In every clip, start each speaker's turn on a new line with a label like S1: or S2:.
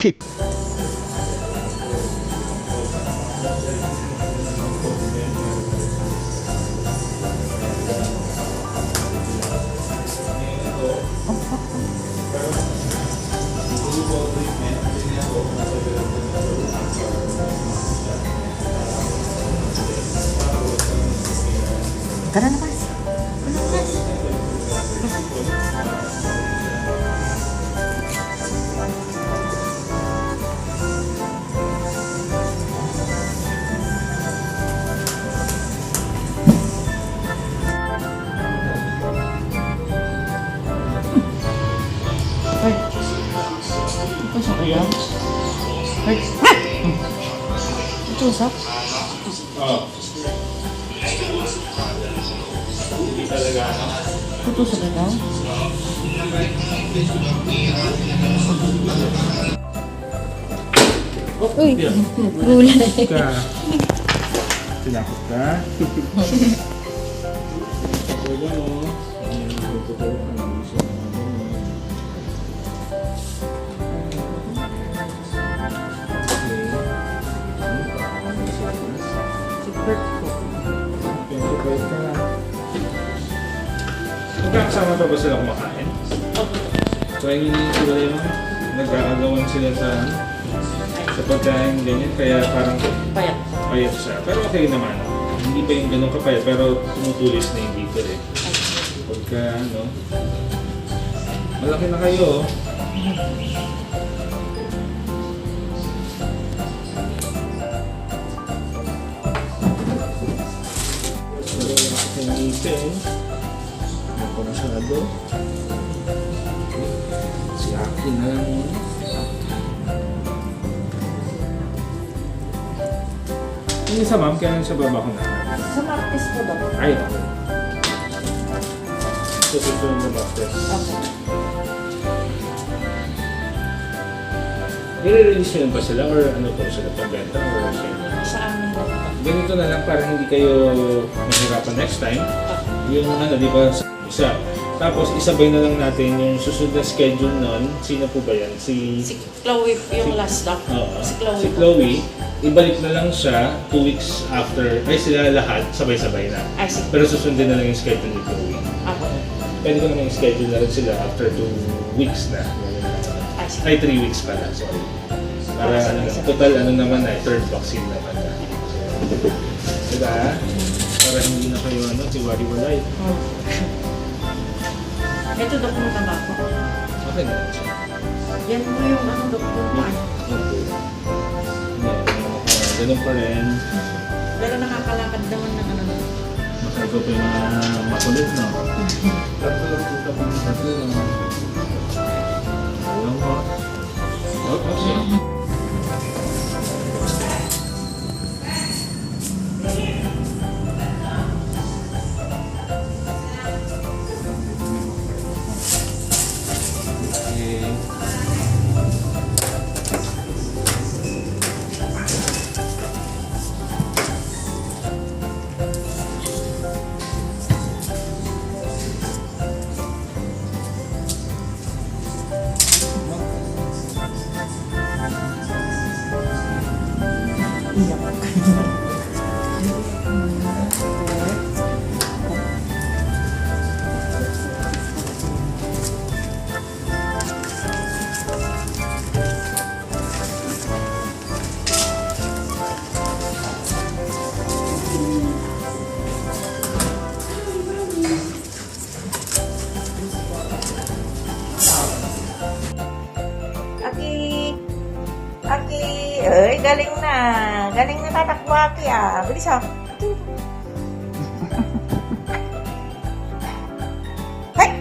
S1: Keep.
S2: Tara na, Mas. Ay, ito sa kaya? Ay, ito sa?
S3: Oo. Hindi talaga ano.
S2: Ito sa kaya? Uy, gulay.
S3: Ka. Tinakot ka. Talaga mo. Magkakasama pa ba sila kumakain? So, yung nag-aagawan sila sa pagkain ganyan, kaya parang
S2: Payat.
S3: payat siya. Pero okay naman. Hindi pa yung ganun kapayat, pero tumutulis na yung dito eh. Pagka ano, malaki na kayo. Pero yung ngipin, hindi pa masyado. Si Aki na lang muna. Yung isa ma'am, kaya lang siya babakunahan.
S2: Sa Martes po daw.
S3: Ay, okay. So, susunod na Martes.
S2: Okay.
S3: Nire-release nyo ba sila or ano po sila? Pambenta or sale?
S2: Sa amin daw.
S3: Ganito na lang para hindi kayo mahirapan next time. Yung ano, di ba, isa. Tapos isabay na lang natin yung susunod na schedule nun. Sino po ba yan?
S2: Si Chloe, yung last doc.
S3: Oo.
S2: Si Chloe.
S3: Si Chloe, ibalik na lang siya 2 weeks after. Ay, sila lahat, sabay-sabay na.
S2: Ay, si
S3: Pero susundin na lang yung schedule ni Chloe.
S2: ako.
S3: Pwede ko naman i-schedule na rin sila after 2 weeks na.
S2: Ay, si
S3: Ay, 3 weeks pala, sorry. Para ano, total ano naman na, third vaccine naman na. Diba? Para hindi na kayo ano, tiwari-walay.
S2: Ito dok mo tabako.
S3: Okay na siya.
S2: Yan po yung ano dok mo paan.
S3: Okay. Ganun pa rin.
S2: Pero nakakalakad naman ng ano.
S3: Masago pa yung mga makulit, no? Tatlo lang. Alam mo. Okay.
S2: Aki, ay galing na. Galing na tatakbo Aki ah. Bilis ah. Hay!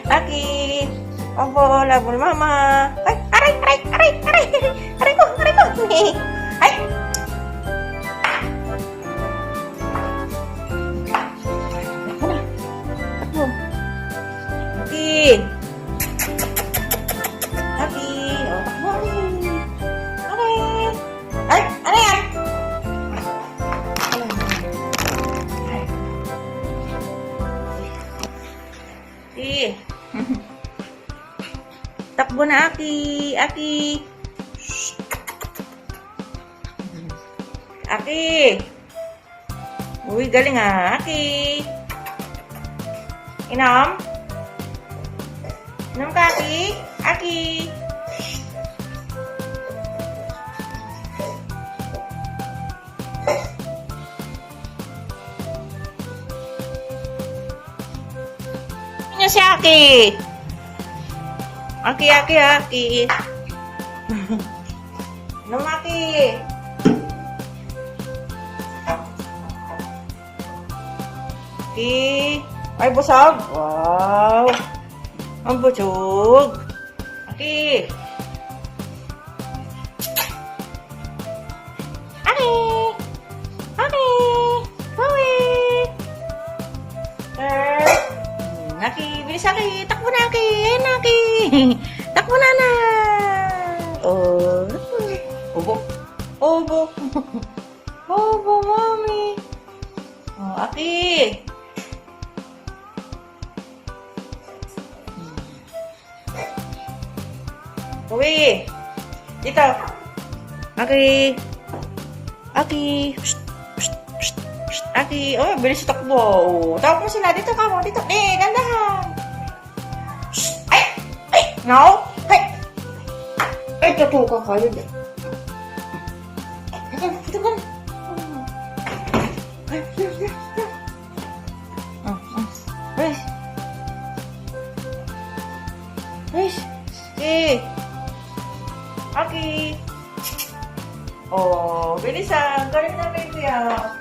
S2: Aki, labol mama. Ay, aray. Aray ko. Ay! Takbo. Aki. Takbo na, Aki. Aki. Aki. Uy, galing ah. Aki. Inom? Inom ka, Aki? Aki. Niya si Aki. Aki, Aki, Aki. Inom, Aki. Aki. Ay, busog. Wow. Ang busog. Aki. Aki. Aki. Bawi. Aki, bilis Aki. Takbo na Aki. Ayan na Aki. Takbo na na. Oh. Obo. Obo. Obo, mami. Oh, Aki. Uwi. Dito. Aki. Aki. Psst, psst, psst, psst. Aki. Oh, bilis takbo. Oh, tawag mo sila. Dito ka mo. Dito. Gandahan. Psst. Ay. Ay. No. Ay. Ay, tutukan kayo. Dito ka. Ay, dito. Ay. Ay. Okay. Aki. Oh, bilisan. Galing na, baby, ah.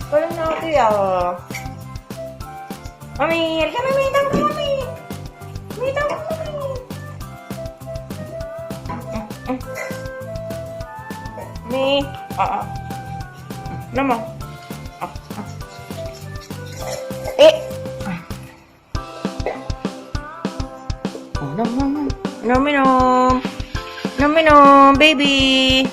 S2: Galing na, Aki, ah. Mami, halika na, may tawag, Mami. May tawag, Mami. Mami. Nama. Eh. Oh, nom, nom, nom. Nom, nom. Nom, nom, baby.